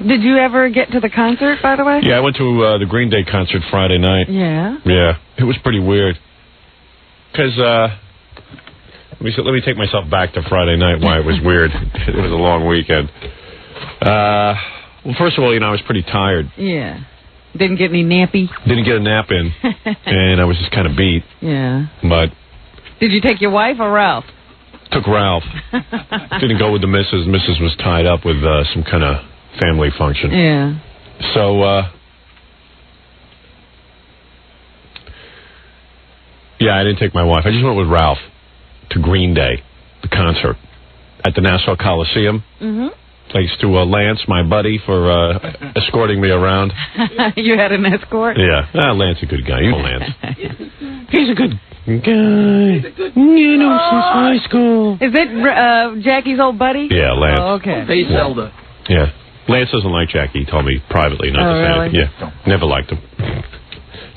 Did you ever get to the concert, by the way? Yeah, I went to the Green Day concert Friday night. Yeah? Yeah, it was pretty weird. Because, let me take myself back to Friday night, why it was weird. It was a long weekend. Well, first of all, I was pretty tired. Yeah. Didn't get any nappy? Didn't get a nap in, and I was just kind of beat. Yeah. But... Did you take your wife or Ralph? Took Ralph. Didn't go with the missus. Missus was tied up with some kind of family function. Yeah. So, yeah, I didn't take my wife. I just went with Ralph to Green Day, the concert, at the Nassau Coliseum. Mm-hmm. Thanks to Lance, my buddy, for escorting me around. You had an escort? Yeah. Lance a good guy. You know Lance. He's a good guy. Since high school. Is it Jackie's old buddy? Yeah, Lance. Oh, okay. Hey, Zelda. Yeah. Lance doesn't like Jackie. He told me privately not to say really? anything. Yeah. Never liked him.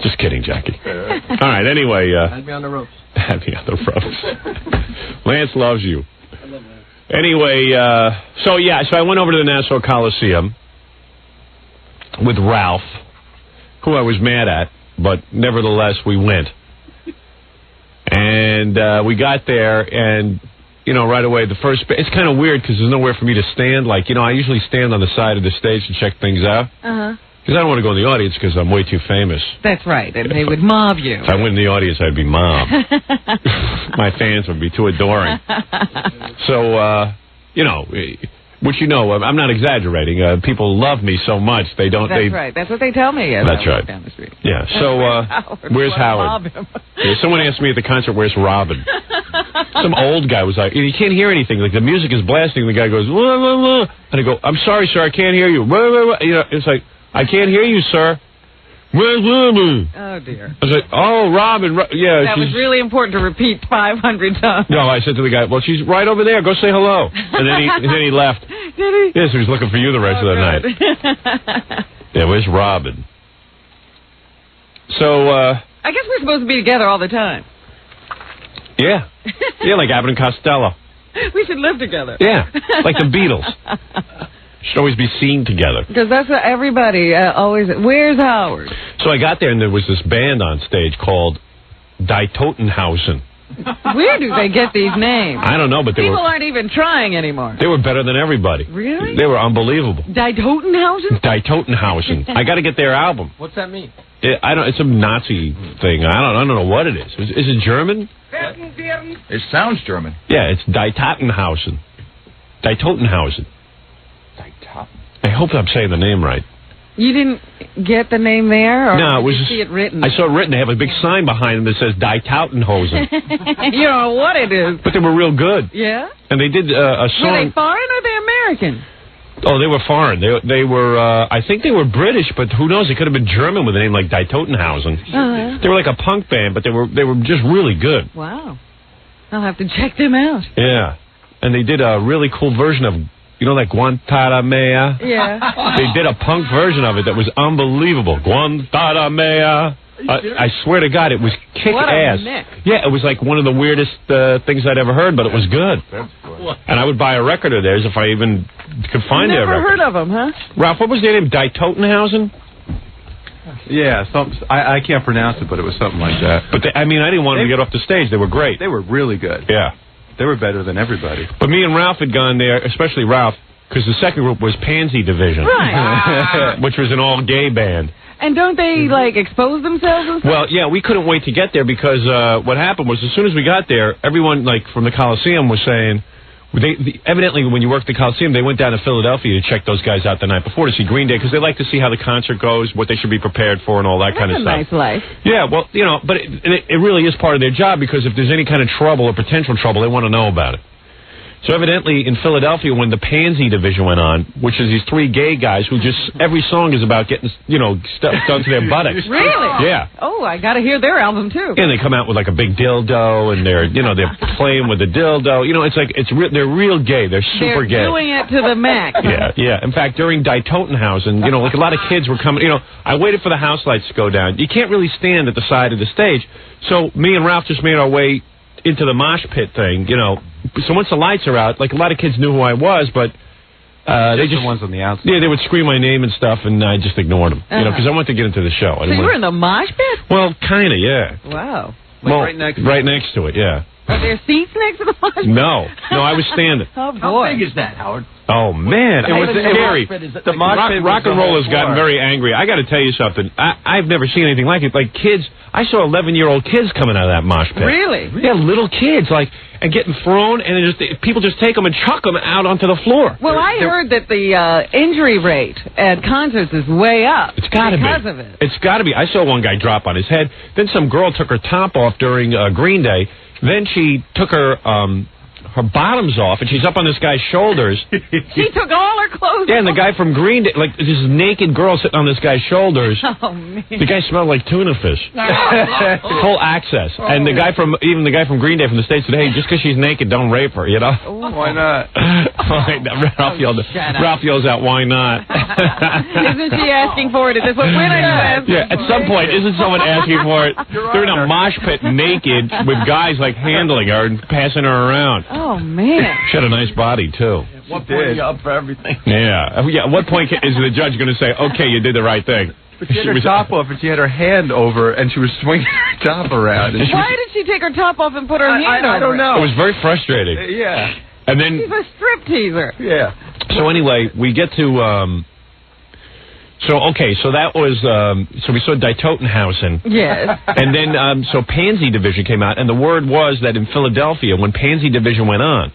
Just kidding, Jackie. All right, anyway. Had me on the ropes. Had me on the ropes. Lance loves you. I love Lance. Anyway, so I went over to the Nassau Coliseum with Ralph, who I was mad at, but nevertheless we went. And we got there, and, right away, it's kind of weird because there's nowhere for me to stand. Like, I usually stand on the side of the stage to check things out. Uh-huh. Because I don't want to go in the audience because I'm way too famous. That's right, and they would mob you. If I went in the audience, I'd be mobbed. My fans would be too adoring. So, which I'm not exaggerating. People love me so much, they don't... That's right, that's what they tell me. That's right. Down the street. Yeah, so, where's Howard? Yeah, someone asked me at the concert, where's Robin? Some old guy was like, you can't hear anything. Like, the music is blasting. The guy goes, wah, wah, wah. And I go, I'm sorry, sir, I can't hear you. Wah, wah, wah. It's like, I can't hear you, sir. Where's Robin? Oh, dear. I was like, oh, Robin. Yeah, that was really important to repeat 500 times. No, I said to the guy, well, she's right over there. Go say hello. And then he left. Did he? Yes, he was looking for you the rest of the night. Yeah, where's Robin? So, I guess we're supposed to be together all the time. Yeah. Yeah, like Abbott and Costello. We should live together. Yeah, like the Beatles. Should always be seen together. Because that's what everybody always... Where's Howard? So I got there, and there was this band on stage called Die Totenhausen. Where do they get these names? I don't know, but people aren't even trying anymore. They were better than everybody. Really? They were unbelievable. Die Totenhausen? Die Totenhausen. I got to get their album. What's that mean? It's some Nazi thing. I don't know what it is. Is it German? It sounds German. Yeah, it's Die Totenhausen. Die Totenhausen. I hope I'm saying the name right. You didn't get the name there? Or no, it was did you see it written? I saw it written. They have a big sign behind them that says Die Tautenhosen. You don't know what it is. But they were real good. Yeah? And they did a song. Were they foreign or they American? Oh, they were foreign. They were, I think they were British, but who knows? They could have been German with a name like Die Totenhausen. They were like a punk band, but they were just really good. Wow. I'll have to check them out. Yeah. And they did a really cool version of... like Guantanamera? Yeah. They did a punk version of it that was unbelievable. Guantanamera. I swear to God, it was kick-ass. Yeah, it was like one of the weirdest things I'd ever heard, but it was good. And I would buy a record of theirs if I even could find their record. Never heard of them, huh? Ralph, what was their name? Die Totenhausen? Yeah, I can't pronounce it, but it was something like that. But I didn't want them to get off the stage. They were great. They were really good. Yeah. They were better than everybody. But me and Ralph had gone there, especially Ralph, because the second group was Pansy Division. Right. Which was an all-gay band. And don't they, expose themselves and stuff? Well, yeah, we couldn't wait to get there because what happened was as soon as we got there, everyone, from the Coliseum was saying... evidently, when you work the Coliseum, they went down to Philadelphia to check those guys out the night before to see Green Day because they like to see how the concert goes, what they should be prepared for, and all that kind of stuff. That's a nice life. Yeah, well, but it really is part of their job because if there's any kind of trouble or potential trouble, they want to know about it. So evidently, in Philadelphia, when the Pansy Division went on, which is these three gay guys who just, every song is about getting, stuff done to their buttocks. Really? Yeah. Oh, I got to hear their album, too. And they come out with, a big dildo, and they're playing with the dildo. They're real gay. They're super gay. They're doing it to the max. Yeah. In fact, during Die Totenhausen, a lot of kids were coming, I waited for the house lights to go down. You can't really stand at the side of the stage. So me and Ralph just made our way into the mosh pit thing, So once the lights are out, a lot of kids knew who I was, but They just the ones on the outside. Yeah, they would scream my name and stuff, and I just ignored them. You know, because I wanted to get into the show. So you were in the mosh pit? Well, kind of, yeah. Wow. Like right next to it, yeah. Are there seats next to the mosh pit? No, I was standing. Oh, boy. How big is that, Howard? Oh, man, it was scary. The Rock and roll has gotten very angry. I got to tell you something. I've never seen anything like it. Like kids, I saw 11-year-old kids coming out of that mosh pit. Really? Yeah, little kids, and getting thrown, and people just take them and chuck them out onto the floor. Well, I heard that the injury rate at concerts is way up. It's got to be. Because of it. It's got to be. I saw one guy drop on his head. Then some girl took her top off during Green Day. Then she took her bottoms off, and she's up on this guy's shoulders. She took all her clothes Yeah, and the off. guy from Green Day, like this naked girl sitting on this guy's shoulders. Oh, man. The guy smelled like tuna fish. Full access. And the guy from Green Day from the States said, hey, just because she's naked, don't rape her, you know? Why not? Ralph yells out, why not? Isn't she asking for it at this point? When are you asking Yeah, at some point, isn't someone asking for it? They're in a mosh pit naked with guys like handling her and passing her around. Oh, man. She had a nice body, too. At what point are you up for everything? Yeah. At what point is the judge going to say, okay, you did the right thing? But she had her top off, and she had her hand over, and she was swinging her top around. And Why did she take her top off and put her hand over I don't know. It was very frustrating. Yeah. And then, She's a strip teaser. Yeah. so anyway, we get to, so that was, so we saw Die Totenhausen. Yes. And then, so Pansy Division came out, and the word was that in Philadelphia, when Pansy Division went on,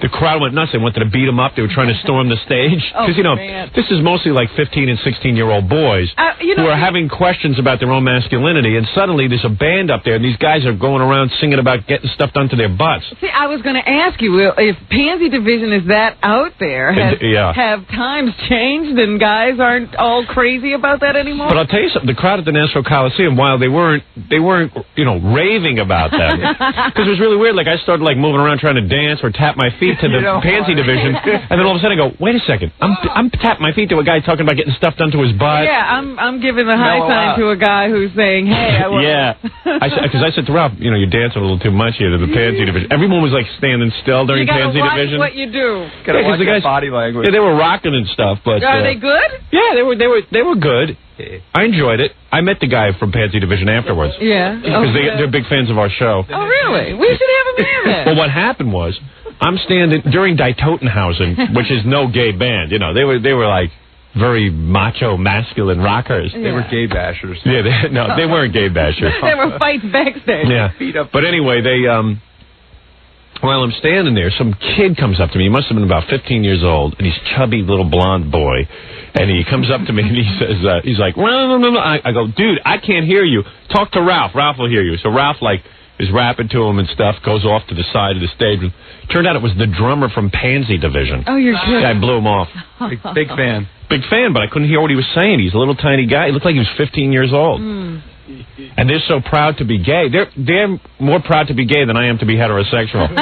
the crowd went nuts. They wanted to beat them up. They were trying to storm the stage. Because, man. this is mostly like 15 and 16-year-old boys who are having questions about their own masculinity, and suddenly there's a band up there, and these guys are going around singing about getting stuff done to their butts. See, I was going to ask you, if Pansy Division is that out there, have times changed and guys aren't all crazy about that anymore? But I'll tell you something. The crowd at the Nassau Coliseum, while they weren't raving about them, because it was really weird. Like, I started, moving around trying to dance or tap my feet to the Pansy Division, and then all of a sudden I go, wait a second, I'm tapping my feet to a guy talking about getting stuff done to his butt. Yeah, I'm giving the high sign to a guy who's saying, hey, I want because I said to Ralph, you're dancing a little too much here to the Pansy Division. Everyone was standing still during Pansy Division. What you do. Gotta watch the body language. Yeah, they were rocking and stuff, but are they good? Yeah, they were good. I enjoyed it. I met the guy from Pansy Division afterwards. Yeah. Because they're big fans of our show. Oh, really? We should have him here then. Well, what happened was, I'm standing during Die Totenhausen, which is no gay band. They were like very macho, masculine rockers. They were gay bashers. Yeah, they weren't gay bashers. There were fights backstage. Yeah. But anyway, while I'm standing there, some kid comes up to me. He must have been about 15 years old, and he's chubby little blonde boy. And he comes up to me and he says, he's like, I go, dude, I can't hear you. Talk to Ralph. Ralph will hear you. So Ralph is rapping to him and stuff, goes off to the side of the stage. Turned out it was the drummer from Pansy Division. Oh, you're kidding. I blew him off. Big fan. Big fan, but I couldn't hear what he was saying. He's a little tiny guy. He looked like he was 15 years old. And they're so proud to be gay. They're more proud to be gay than I am to be heterosexual.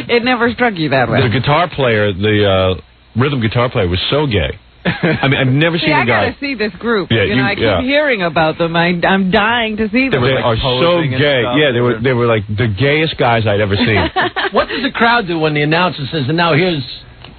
It never struck you that way. The guitar player, the rhythm guitar player, was so gay. I mean, I've never seen a guy. I gotta see this group. Yeah, I keep hearing about them. I'm dying to see them. They are so gay. Yeah, they were like the gayest guys I'd ever seen. What does the crowd do when the announcer says, and now here's...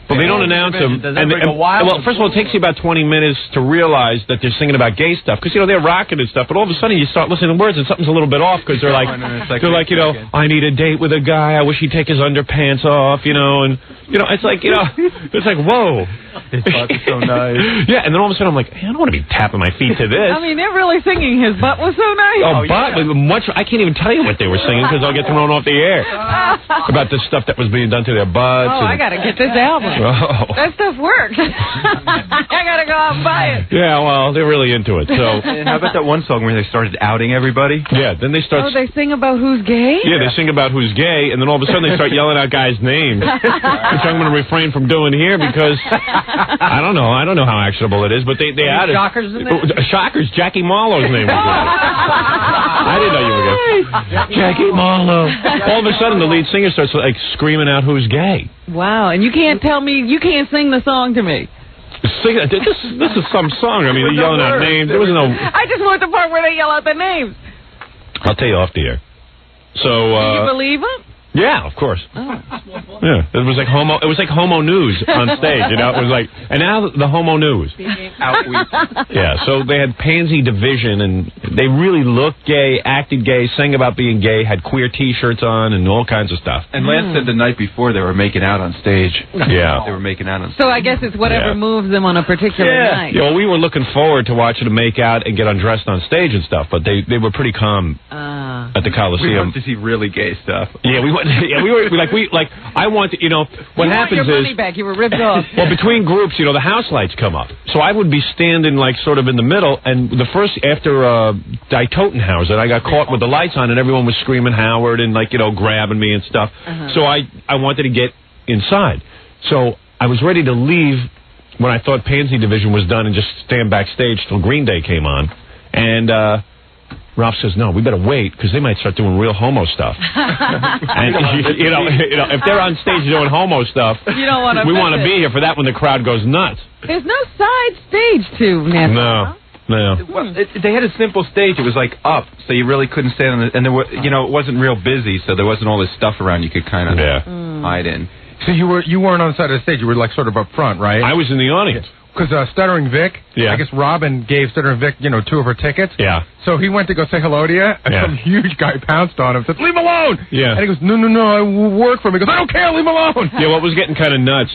Well, they don't announce them. Does that bring a wild well, first of all, it takes you about 20 minutes to realize that they're singing about gay stuff. Because, they're rocking and stuff. But all of a sudden, you start listening to words and something's a little bit off. Because they're like, I need a date with a guy. I wish he'd take his underpants off, And, it's like, it's like, whoa. His butt is so nice. Yeah, and then all of a sudden, I'm like, I don't want to be tapping my feet to this. I mean, they're really singing his butt was so nice. I can't even tell you what they were singing because I'll get thrown off the air. About the stuff that was being done to their butts. I got to get this album. Oh. That stuff works. I got to go out and buy it. Yeah, well, they're really into it. So. And how about that one song where they started outing everybody? Yeah, then they start... Oh, they sing about who's gay? Yeah, they sing about who's gay, and then all of a sudden they start yelling out guys' names, which I'm going to refrain from doing here because I don't know how actionable it is, but they added... Shockers in there? Shockers, Jackie Marlowe's name was in it. I didn't know you were going Jackie Marlowe. All of a sudden the lead singer starts screaming out who's gay. Wow, and you can't sing the song to me. This is some song. I mean, they're yelling out names. There was no... I just want the part where they yell out the names. I'll tell you off the air. So, do you believe them? Yeah, of course. Oh. Yeah, it was like homo news on stage, you know. It was like, and now the homo news. Yeah, so they had Pansy Division, and they really looked gay, acted gay, sang about being gay, had queer T-shirts on, and all kinds of stuff. And Lance said the night before they were making out on stage. Yeah, they were making out on stage. So I guess it's whatever moves them on a particular night. Yeah, well, we were looking forward to watching them make out and get undressed on stage and stuff, but they were pretty calm at the Coliseum. We wanted to see really gay stuff. Yeah, we were I want to, you know, what happens is... You want your money back, you were ripped off. Well, between groups, you know, the house lights come up. So I would be standing, like, sort of in the middle, and after Die Totenhausen, I got caught with the lights on, and everyone was screaming Howard and, like, you know, grabbing me and stuff. So I wanted to get inside. So I was ready to leave when I thought Pansy Division was done and just stand backstage till Green Day came on. And, Ralph says, no, we better wait, because they might start doing real homo stuff. And, you know, if they're on stage doing homo stuff, you don't want to we want to be here for that when the crowd goes nuts. There's no side stage to Nashville. No. Well, they had a simple stage. It was like up, so you really couldn't stand on it. And there were, you know, it wasn't real busy, so there wasn't all this stuff around you could kind of hide in. So you weren't on the side of the stage. You were like sort of up front, right? I was in the audience. Because Stuttering Vic, I guess Robin gave Stuttering Vic, you know, 2 of her tickets. Yeah. So he went to go say hello to you, and some huge guy pounced on him, said, leave him alone! Yeah. And he goes, no, I work for him. He goes, I don't care, leave him alone! Yeah, well, it was getting kind of nuts.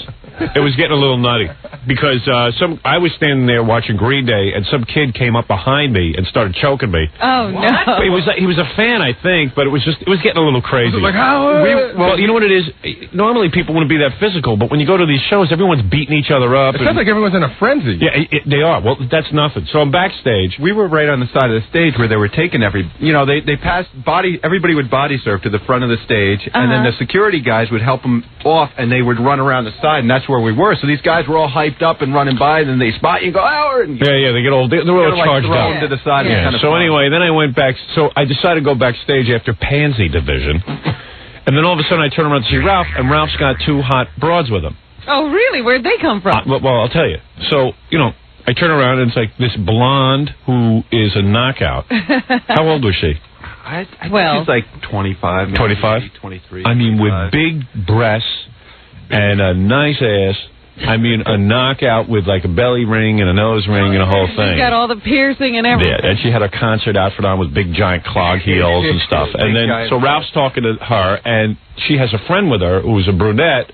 It was getting a little nutty. Because I was standing there watching Green Day, and some kid came up behind me and started choking me. Oh, no. He was a fan, I think, but it was getting a little crazy. Like, Howard! Well, you know what it is? Normally people wouldn't be that physical, but when you go to these shows, everyone's beating each other up. It sounds like everyone's in a frenzy. Yeah, they are. Well, that's nothing. So I'm backstage. We were right on the side of the stage where they were taking they passed everybody would body surf to the front of the stage, and then the security guys would help them off, and they would run around the side, and that's where we were. So these guys were all hyped up and running by, and then they spot you and go, Howard! And they get all, they're all charged up. To the side. Yeah. Kind of so anyway, then I went back, so I decided to go backstage after Pansy Division, and then all of a sudden I turn around to see Ralph, and Ralph's got 2 hot broads with him. Oh, really? Where'd they come from? Well, I'll tell you. So, you know, I turn around, and it's like this blonde who is a knockout. How old was she? I think she's like 25, maybe 25? 23. I mean, with big breasts and a nice ass. I mean, a knockout with like a belly ring and a nose ring and a whole thing. She's got all the piercing and everything. Yeah, and she had a concert outfit on with big giant clog heels and stuff. And then, so Ralph's talking to her, and she has a friend with her who's a brunette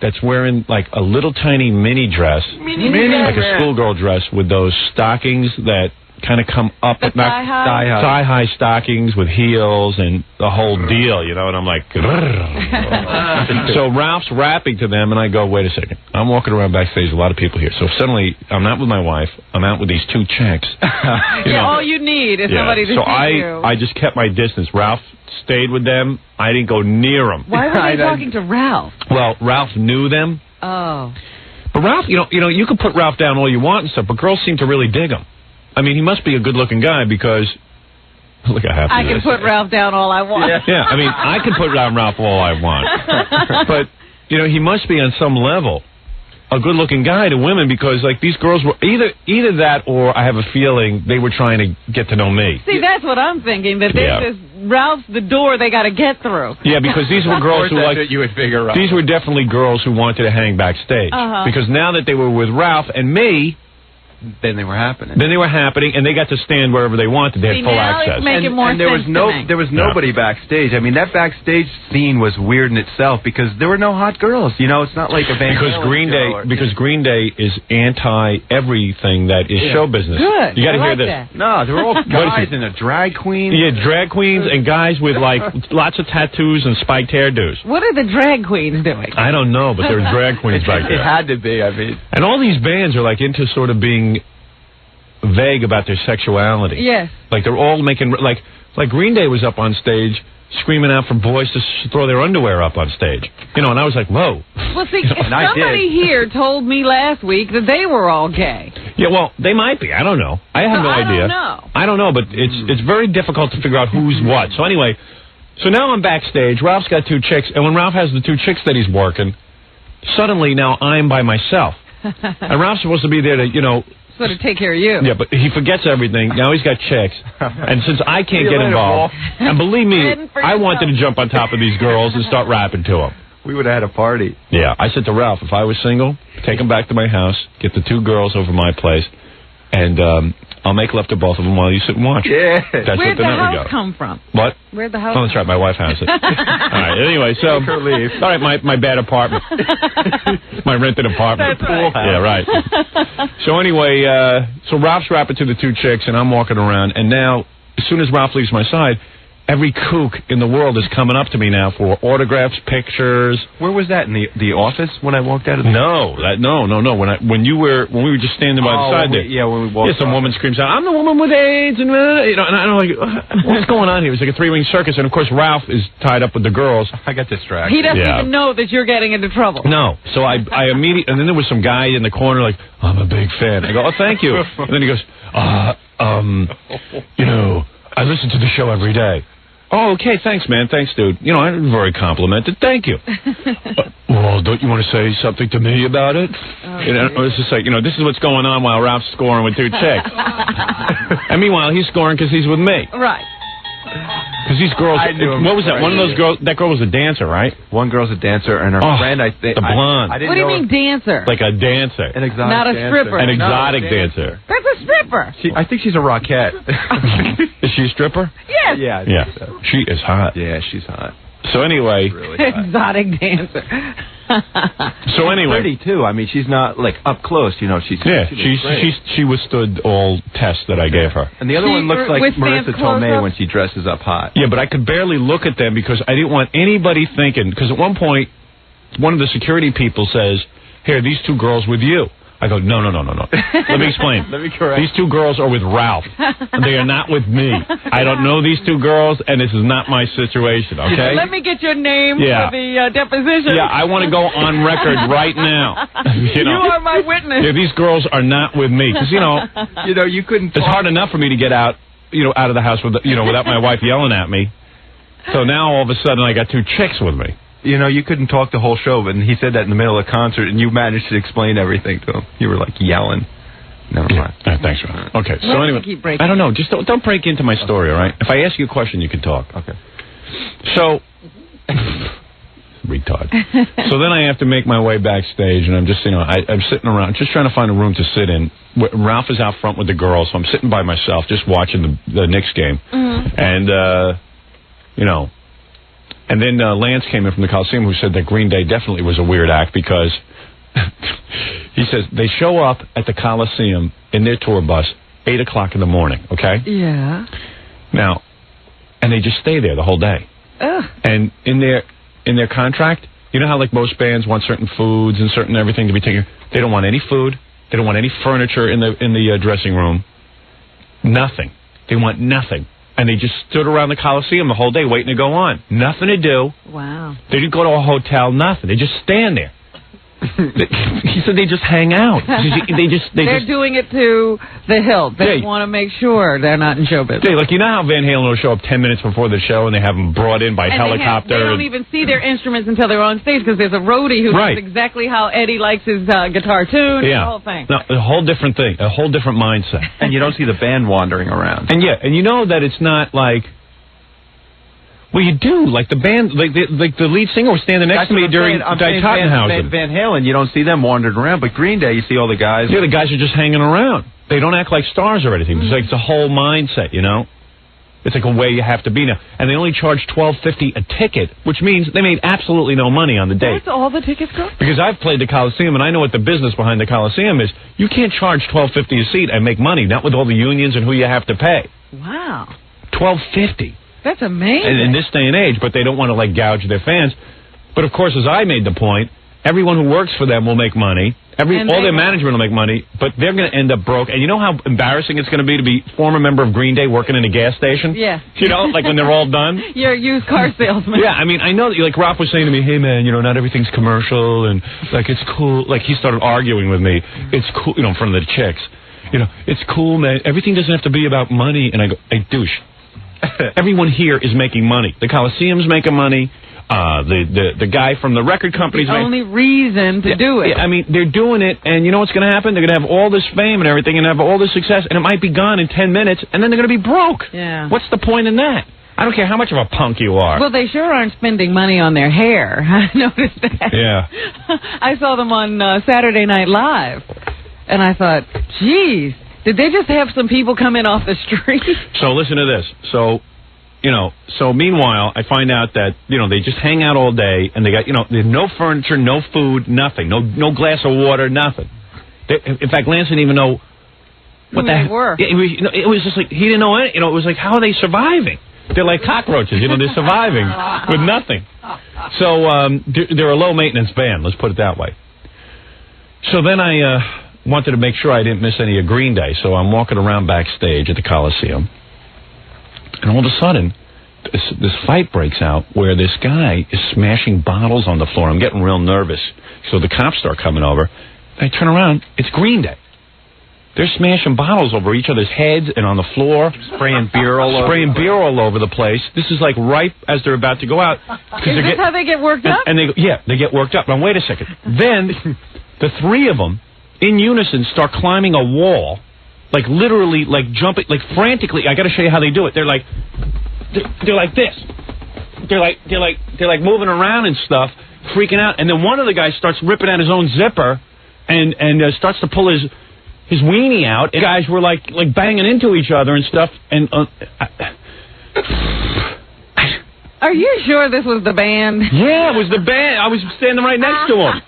that's wearing like a little tiny mini dress, like a schoolgirl dress with those stockings that kind of come up at thigh-high stockings with heels and the whole deal, you know, and I'm like, so Ralph's rapping to them, and I go, wait a second, I'm walking around backstage, a lot of people here, so suddenly I'm not with my wife, I'm out with these 2 chicks. All you need is somebody to see you. I just kept my distance. Ralph stayed with them. I didn't go near them. Why were they talking to Ralph? Well, Ralph knew them. Oh. But Ralph, you know, you can put Ralph down all you want and stuff, but girls seem to really dig him. I mean, he must be a good-looking guy because, look how happy I can put Ralph down all I want. Yeah, I mean, I can put down Ralph all I want. But, you know, he must be on some level a good-looking guy to women because, like, these girls were either that or I have a feeling they were trying to get to know me. See, that's what I'm thinking, that there's this Ralph's the door they got to get through. Yeah, because these were girls who, like, you would figure out. These were definitely girls who wanted to hang backstage. Because now that they were with Ralph and me, then they were happening. And they got to stand wherever they wanted. They had full access. And there was nobody backstage. I mean, that backstage scene was weird in itself because there were no hot girls. You know, it's not like a Van Halen because Green Day is anti everything that is show business. Good. You got to hear this. That. No, they're all guys and a drag queen. Yeah, drag queens and guys with like lots of tattoos and spiked hairdos. What are the drag queens doing? I don't know, but there's drag queens back there. It had to be. I mean, and all these bands are like into sort of being vague about their sexuality. Yes. Like they're all making, like Green Day was up on stage screaming out for boys to throw their underwear up on stage. You know, and I was like, whoa. Well, see, somebody here told me last week that they were all gay. Yeah, well, they might be. I don't know. I have no idea. I don't know, but it's very difficult to figure out who's what. So anyway, so now I'm backstage. Ralph's got 2 chicks, and when Ralph has the 2 chicks that he's working, suddenly now I'm by myself. And Ralph's supposed to be there to, you know, sort of take care of you. Yeah, but he forgets everything. Now he's got chicks. And since I can't get involved, and believe me, I wanted to jump on top of these girls and start rapping to them. We would have had a party. Yeah, I said to Ralph, if I was single, take them back to my house, get the 2 girls over my place, and I'll make love to both of them while you sit and watch. Yeah. Where'd the house come from? What? Where'd the house Oh, that's right, my wife has it. All right, anyway, so... All right, my bad apartment. My rented apartment. That's right. Yeah, right. So anyway, so Ralph's rapping to the 2 chicks, and I'm walking around, and now, as soon as Ralph leaves my side, every kook in the world is coming up to me now for autographs, pictures. Where was that, in the office when I walked out of the... No. When we were just standing by the side there. When we walked some woman screams out, I'm the woman with AIDS, and and I'm like, what's going on here? It was like a 3-ring circus, and of course Ralph is tied up with the girls. I got distracted. He doesn't even know that you're getting into trouble. No. So I immediately, and then there was some guy in the corner like, I'm a big fan. I go, oh, thank you. And then he goes, I listen to the show every day. Oh, okay, thanks, man. Thanks, dude. I'm very complimented. Thank you. Well, don't you want to say something to me about it? It's just like, this is what's going on while Ralph's scoring with 2 chicks. And meanwhile, he's scoring because he's with me. Right. Because these girls, what was that? One of those girls, that girl was a dancer, right? One girl's a dancer, and her friend, I think... The blonde. What do you mean dancer? Like a dancer. An exotic Not a stripper. An exotic dancer. That's a stripper. I think she's a rockette. Is she a stripper? Yes. Yeah. So. She is hot. Yeah, she's hot. So anyway... Really hot. Exotic dancer. So anyway... Pretty, too. I mean, she's not, like, up close, she she withstood all tests that I gave her. And the other one looks like Marissa Tomei when she dresses up hot. Yeah, but I could barely look at them because I didn't want anybody thinking... Because at one point, one of the security people says, here, these 2 girls with you. I go, no. Let me explain. Let me correct. These 2 girls are with Ralph. They are not with me. I don't know these 2 girls, and this is not my situation, okay? Let me get your name for the deposition. Yeah, I want to go on record right now. You are my witness. Yeah, these girls are not with me. Because, you couldn't... It's hard enough for me to get out, out of the house without my wife yelling at me. So now, all of a sudden, I got 2 chicks with me. You couldn't talk the whole show, but he said that in the middle of the concert, and you managed to explain everything to him. You were, like, yelling. Never mind. Thanks, Ron. Okay, so anyway, I don't know. Just don't break into my story, all right? If I ask you a question, you can talk. Okay. So, retard. So then I have to make my way backstage, and I'm just, I'm sitting around, just trying to find a room to sit in. Ralph is out front with the girls, so I'm sitting by myself, just watching the Knicks game. Mm-hmm. And, And then Lance came in from the Coliseum who said that Green Day definitely was a weird act because he says they show up at the Coliseum in their tour bus 8 o'clock in the morning, okay? Yeah. Now, and they just stay there the whole day. Ugh. And in their contract, you know how like most bands want certain foods and certain everything to be taken? They don't want any food. They don't want any furniture in the dressing room. Nothing. They want nothing. And they just stood around the Coliseum the whole day waiting to go on. Nothing to do. Wow. They didn't go to a hotel, nothing. They just stand there. He said they just hang out. They're doing it to the hilt. They want to make sure they're not in show business. Like, you know how Van Halen will show up 10 minutes before the show and they have them brought in by helicopter? They don't even see their instruments until they're on stage because there's a roadie who knows exactly how Eddie likes his guitar tuned. Yeah. The whole thing. No, a whole different thing. A whole different mindset. And you don't see the band wandering around. And you know that it's not like... Well, you do. Like the band, like the lead singer was standing next to me during Tottenhausen. Van Halen, you don't see them wandering around, but Green Day, you see all the guys. Yeah, the guys are just hanging around. They don't act like stars or anything. It's like it's a whole mindset, It's like a way you have to be now. And they only charge $12.50 a ticket, which means they made absolutely no money on the date. That's all the tickets cost? Because I've played the Coliseum, and I know what the business behind the Coliseum is. You can't charge $12.50 a seat and make money, not with all the unions and who you have to pay. Wow. $12.50. That's amazing. And in this day and age, but they don't want to, like, gouge their fans. But, of course, as I made the point, everyone who works for them will make money. All their management will make money, but they're going to end up broke. And you know how embarrassing it's going to be former member of Green Day working in a gas station? Yeah. Like when they're all done? You're a used car salesman. Yeah, I mean, I know that, like, Ralph was saying to me, hey, man, not everything's commercial, and, like, it's cool. Like, he started arguing with me. It's cool, in front of the chicks. It's cool, man. Everything doesn't have to be about money. And I go, hey, douche. Everyone here is making money. The Coliseum's making money. The guy from the record company's the only reason to do it. Yeah, I mean, they're doing it, and you know what's going to happen? They're going to have all this fame and everything, and have all this success, and it might be gone in 10 minutes, and then they're going to be broke. Yeah. What's the point in that? I don't care how much of a punk you are. Well, they sure aren't spending money on their hair. I noticed that. Yeah. I saw them on Saturday Night Live, and I thought, geez, did they just have some people come in off the street? So listen to this. So meanwhile, I find out that, they just hang out all day, and they got, there's no furniture, no food, nothing. No glass of water, nothing. In fact, Lance didn't even know what they were. It was just like, he didn't know any, it was like, how are they surviving? They're like cockroaches, they're surviving with nothing. So they're a low-maintenance band, let's put it that way. So then I wanted to make sure I didn't miss any of Green Day, so I'm walking around backstage at the Coliseum, and all of a sudden, this fight breaks out where this guy is smashing bottles on the floor. I'm getting real nervous, so the cops start coming over. I turn around, it's Green Day. They're smashing bottles over each other's heads and on the floor. Spraying beer all over the place. This is like right as they're about to go out. Is this how they get worked up? And they get worked up. Now, wait a second. Then the three of them, in unison, start climbing a wall, like literally, like jumping, like frantically. I got to show you how they do it. They're like this. They're like moving around and stuff, freaking out. And then one of the guys starts ripping out his own zipper and starts to pull his weenie out. And guys were like banging into each other and stuff. And are you sure this was the band? Yeah, it was the band. I was standing right next to him.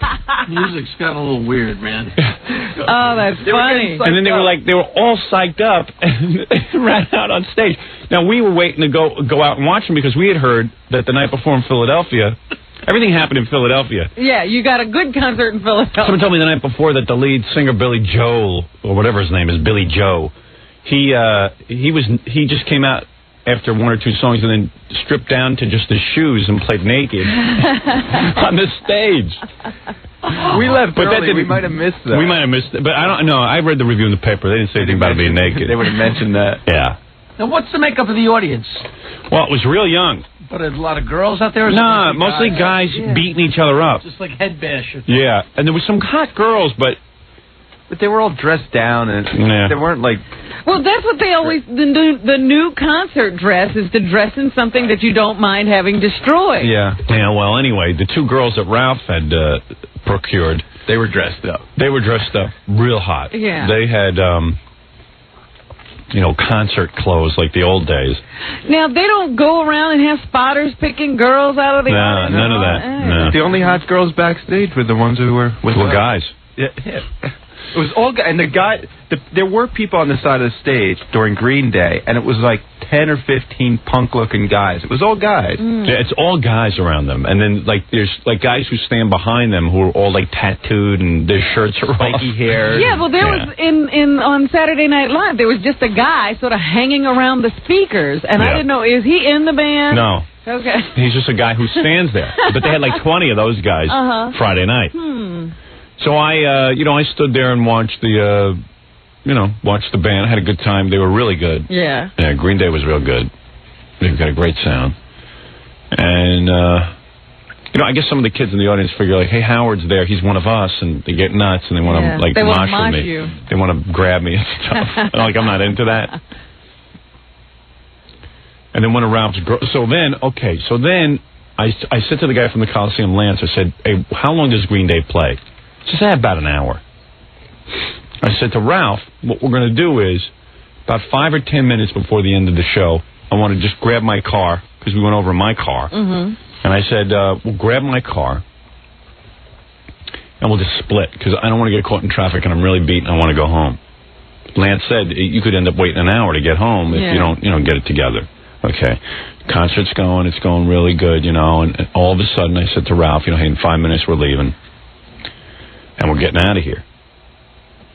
Music's gotten a little weird, man. Oh, that's funny. And then they were all psyched up and ran out on stage. Now, we were waiting to go out and watch them because we had heard that the night before in Philadelphia, everything happened in Philadelphia. Yeah, you got a good concert in Philadelphia. Someone told me the night before that the lead singer, Billy Joel, or whatever his name is, Billy Joe, he just came out after one or two songs and then stripped down to just his shoes and played naked on the stage. We left early. We might have missed that. We might have missed it, but I don't know. I read the review in the paper. They didn't say anything about it being naked. They would have mentioned that. Yeah. Now, what's the makeup of the audience? Well, it was real young. But a lot of girls out there? No, mostly guys beating each other up. Just like head bashers. Yeah, and there were some hot girls, but they were all dressed down, and they weren't like... Well, that's what they always... The new concert dress is to dress in something that you don't mind having destroyed. Yeah. Yeah, well, anyway, the two girls that Ralph had procured... They were dressed up. They were dressed up real hot. Yeah. They had... concert clothes like the old days. Now, they don't go around and have spotters picking girls out of the audience? None of that. No. The only hot girls backstage were the ones who were... Were guys. Yeah. It was all guys. And there were people on the side of the stage during Green Day, and it was like 10 or 15 punk-looking guys. It was all guys. Yeah, it's all guys around them. And then, there's, guys who stand behind them who are all, tattooed, and their shirts are spiky hair. Yeah, well, there was, on Saturday Night Live, there was just a guy sort of hanging around the speakers, and I didn't know, is he in the band? No. Okay. He's just a guy who stands there. But they had, 20 of those guys Friday night. So I stood there and watched the band. I had a good time. They were really good. Yeah. Yeah, Green Day was real good. They've got a great sound. And, I guess some of the kids in the audience figure, hey, Howard's there. He's one of us. And they get nuts and they want to, mosh with me. You. They want to grab me and stuff. I'm not into that. And then one of Ralph's girls. So then I said to the guy from the Coliseum, Lance, I said, hey, how long does Green Day play? He said, about an hour. I said to Ralph, what we're going to do is, about 5 or 10 minutes before the end of the show, I want to just grab my car, because we went over in my car. And I said, we'll grab my car, and we'll just split, because I don't want to get caught in traffic, and I'm really beat, and I want to go home. Lance said, you could end up waiting an hour to get home if you don't get it together. Okay. Concert's going, it's going really good, and all of a sudden I said to Ralph, hey, in 5 minutes we're leaving. And we're getting out of here.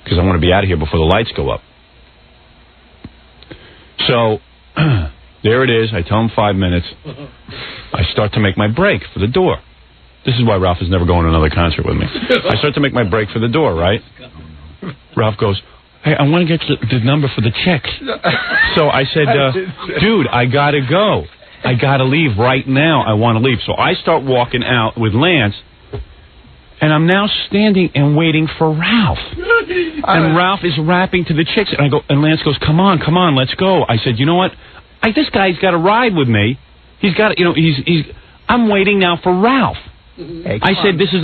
Because I want to be out of here before the lights go up. So, there it is. I tell him 5 minutes. I start to make my break for the door. This is why Ralph is never going to another concert with me. I start to make my break for the door, right? Ralph goes, hey, I want to get the number for the checks. So I said, dude, I got to go. I got to leave right now. I want to leave. So I start walking out with Lance, and I'm now standing and waiting for Ralph. And Ralph is rapping to the chicks, and I go, and Lance goes, come on, let's go. I said, you know what? This guy's got to ride with me. He's got, I'm waiting now for Ralph. Hey, I said, this is,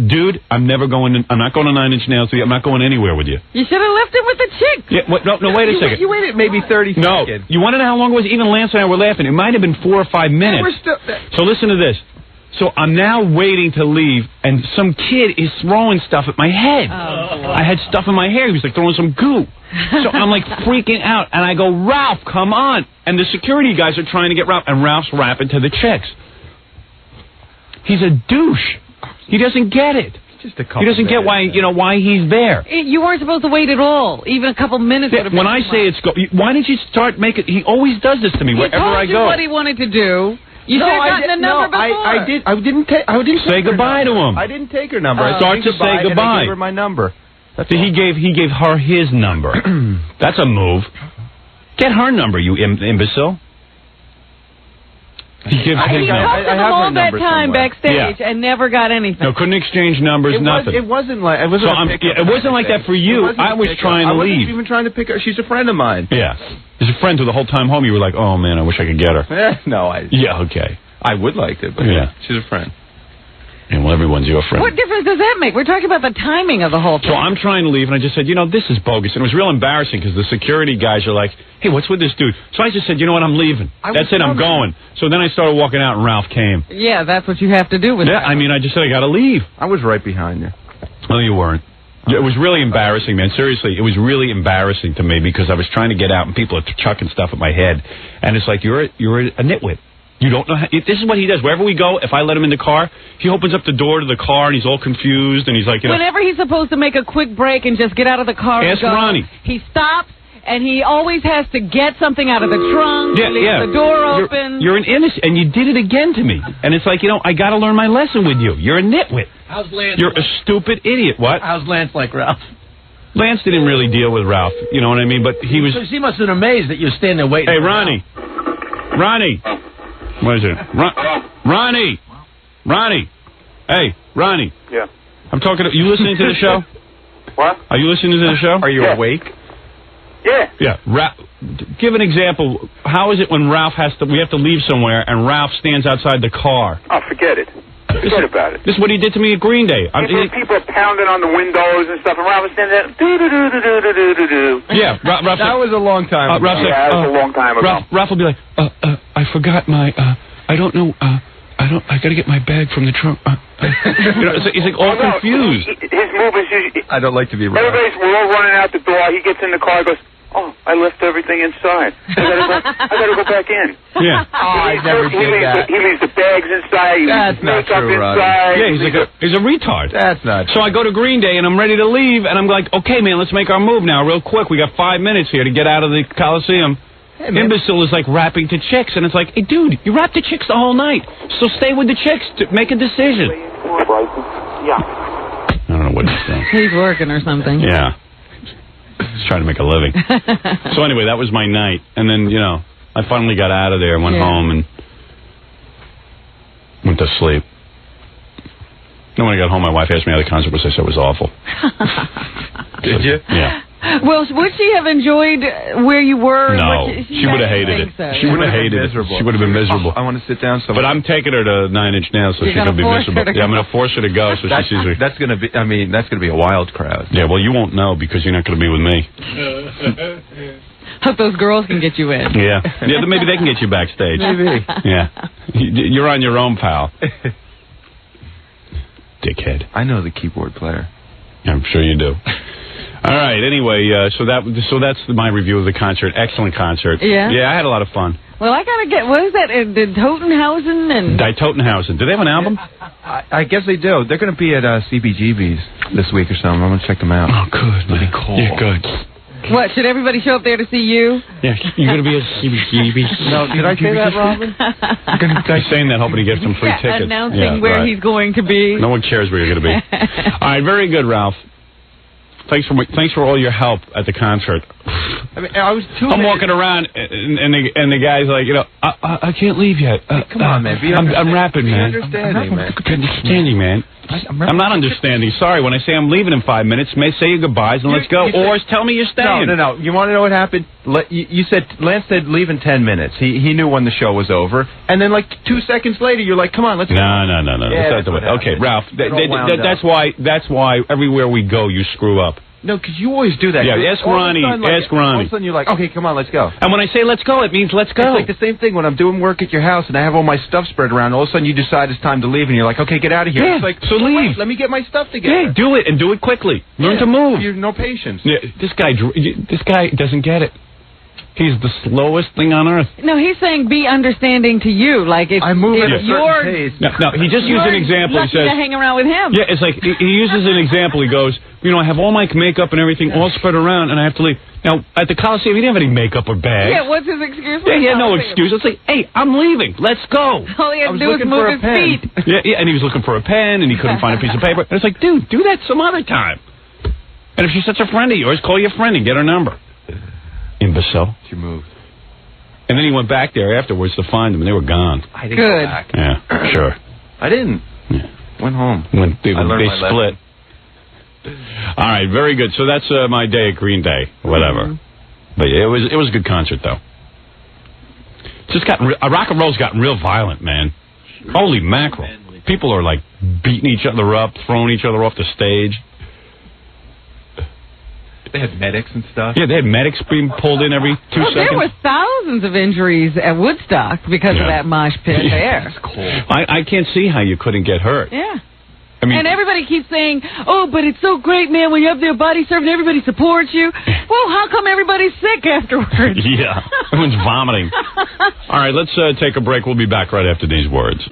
dude, I'm not going to 9 Inch Nails with you. I'm not going anywhere with you. You should have left him with the chick. Yeah, no, wait a second. You waited maybe 30 seconds. No, you want to know how long it was? Even Lance and I were laughing. It might have been 4 or 5 minutes. So listen to this. So I'm now waiting to leave, and some kid is throwing stuff at my head. Oh, I had stuff in my hair. He was like throwing some goo. So I'm like freaking out, and I go, Ralph, come on. And the security guys are trying to get Ralph, and Ralph's rapping to the chicks. He's a douche. He doesn't get it. Just a couple. He doesn't get why he's there. You weren't supposed to wait at all. Even a couple minutes. Yeah, when I say it's go, why didn't you start making? He always does this to me wherever I go. He told you what he wanted to do. You should have gotten the number before. I didn't say goodbye to him. I didn't take her number. I started to say goodbye. I gave her my number. He gave her his number. That's a move. Get her number, you imbecile. He talked to them all that time backstage and never got anything. No, couldn't exchange numbers, nothing. It wasn't like it wasn't like that for you. I was trying to leave. I wasn't even trying to pick her. She's a friend of mine. Yeah, she's a friend who the whole time home you were like, oh man, I wish I could get her. No, yeah, okay. I would like to, but yeah, she's a friend. And well, everyone's your friend. What difference does that make? We're talking about the timing of the whole thing. So I'm trying to leave, and I just said, this is bogus. And it was real embarrassing because the security guys are like, hey, what's with this dude? So I just said, you know what, I'm leaving. That's it, I'm going. So then I started walking out, and Ralph came. Yeah, that's what you have to do with Ralph. I mean, I just said, I got to leave. I was right behind you. No, you weren't. It was really embarrassing, man. Seriously, it was really embarrassing to me because I was trying to get out, and people are chucking stuff at my head. And it's like, you're a nitwit. You don't know how, this is what he does. Wherever we go, if I let him in the car, he opens up the door to the car, and he's all confused, and he's like, Whenever he's supposed to make a quick break and just get out of the car and go, Ronnie. He stops, and he always has to get something out of the trunk, leave the door open. You're an innocent, and you did it again to me. And it's like, I got to learn my lesson with you. You're a nitwit. How's Lance? You're a stupid idiot. What? How's Lance like Ralph? Lance didn't really deal with Ralph, you know what I mean? But he was... He must have been amazed that you're standing there waiting. Hey, Ronnie. Ronnie. What is it? Ronnie! Ronnie! Hey, Ronnie. Yeah. I'm talking to... You listening to the show? What? Are you listening to the show? Are you awake? Yeah. Yeah. Give an example. How is it when we have to leave somewhere and Ralph stands outside the car? Oh, forget it. Forget about it. This is what he did to me at Green Day. People are pounding on the windows and stuff, and Ralph was standing there, do-do-do-do-do-do-do-do. Yeah, Ralph that was a long time ago. That was a long time ago. Ralph will be like, I forgot my, I don't know, I got to get my bag from the trunk. He's like all confused. His movements usually... I don't like to be right. We're all running out the door. He gets in the car, goes, oh, I left everything inside. I gotta go back in. Yeah. I never did that. He leaves the bags inside. That's not true, inside. Yeah, he's a retard. That's not true. So I go to Green Day, and I'm ready to leave, and I'm like, okay, man, let's make our move now real quick. We got 5 minutes here to get out of the Coliseum. Hey, imbecile is like rapping to chicks, and it's like, hey, dude, you rap to chicks the whole night, so stay with the chicks to make a decision. Yeah. I don't know what he's saying. He's working or something. Yeah. He's trying to make a living. So anyway, that was my night, and then, I finally got out of there and went home and went to sleep. Then when I got home, my wife asked me how the concert was. I said it was awful. Did you? Yeah. Well, would she have enjoyed where you were? No, she would have hated it. So. She would have hated it. She would have been miserable. I want to sit down somewhere. But I'm taking her to 9 Inch Nails, so she's going to be miserable. Yeah, I'm going to force her to go so she sees me. That's going to be, that's going to be a wild crowd. Yeah, well, you won't know because you're not going to be with me. Hope those girls can get you in. Yeah, maybe they can get you backstage. Maybe. Yeah. You're on your own, pal. Dickhead. I know the keyboard player. I'm sure you do. All right. Anyway, so that's my review of the concert. Excellent concert. Yeah. Yeah, I had a lot of fun. Well, I gotta get. What is that? The Totenhausen and Die Totenhausen. Do they have an album? I guess they do. They're going to be at CBGB's this week or something. I'm going to check them out. Oh, good. That'd be cool. Yeah, good. What, should everybody show up there to see you? Yeah, you're going to be at CBGB's. No, did I say that, Robin? Guy's saying that, hoping he gets some free tickets. Announcing where he's going to be. No one cares where you're going to be. All right, very good, Ralph. Thanks for all your help at the concert. I mean, I was I'm walking around, and the guy's like, you know, I can't leave yet. Come on, man. I'm rapping, man. Understanding, man. Understanding, man. I'm not understanding. Sorry, when I say I'm leaving in 5 minutes, may say your goodbyes and let's go. Or tell me you're staying. No. You want to know what happened? You said, Lance said leave in 10 minutes. He knew when the show was over. And then like 2 seconds later, you're like, come on, let's go. No. Yeah, that's okay, Ralph, that's why everywhere we go, you screw up. No, because you always do that. Yeah, ask Ronnie. All of a sudden you're like, okay, come on, let's go. And when I say let's go, it means let's go. It's like the same thing when I'm doing work at your house and I have all my stuff spread around. All of a sudden you decide it's time to leave and you're like, okay, get out of here. Yeah, it's like, so leave. Let me get my stuff together. Yeah, do it and do it quickly. Learn to move. You have no patience. Yeah, this guy doesn't get it. He's the slowest thing on earth. No, he's saying be understanding to you. Like I move at a certain pace. No, he just used an example. He says to hang around with him. Yeah, it's like he uses an example. He goes, you know, I have all my makeup and everything all spread around, and I have to leave. Now at the Coliseum, he didn't have any makeup or bags. Yeah, what's his excuse? Yeah, he had no excuse. It's like, hey, I'm leaving. Let's go. All he had to do was move his feet. Yeah, and he was looking for a pen, and he couldn't find a piece of paper. And it's like, dude, do that some other time. And if she's such a friend of yours, call your friend and get her number. Imbecile. She moved. And then he went back there afterwards to find them, and they were gone. I didn't go back. Yeah, sure. I didn't. Yeah. Went home. They split. All right, very good. So that's my day at Green Day, whatever. But yeah, it was a good concert, though. Just rock and roll's gotten real violent, man. Holy mackerel! People are like beating each other up, throwing each other off the stage. They had medics and stuff. Yeah, they had medics being pulled in every 2 seconds. There were thousands of injuries at Woodstock because of that mosh pit there. That's cool. I can't see how you couldn't get hurt. Yeah. I mean, and everybody keeps saying, oh, but it's so great, man, when you have their body served and everybody supports you. Well, how come everybody's sick afterwards? Yeah, everyone's vomiting. All right, let's take a break. We'll be back right after these words.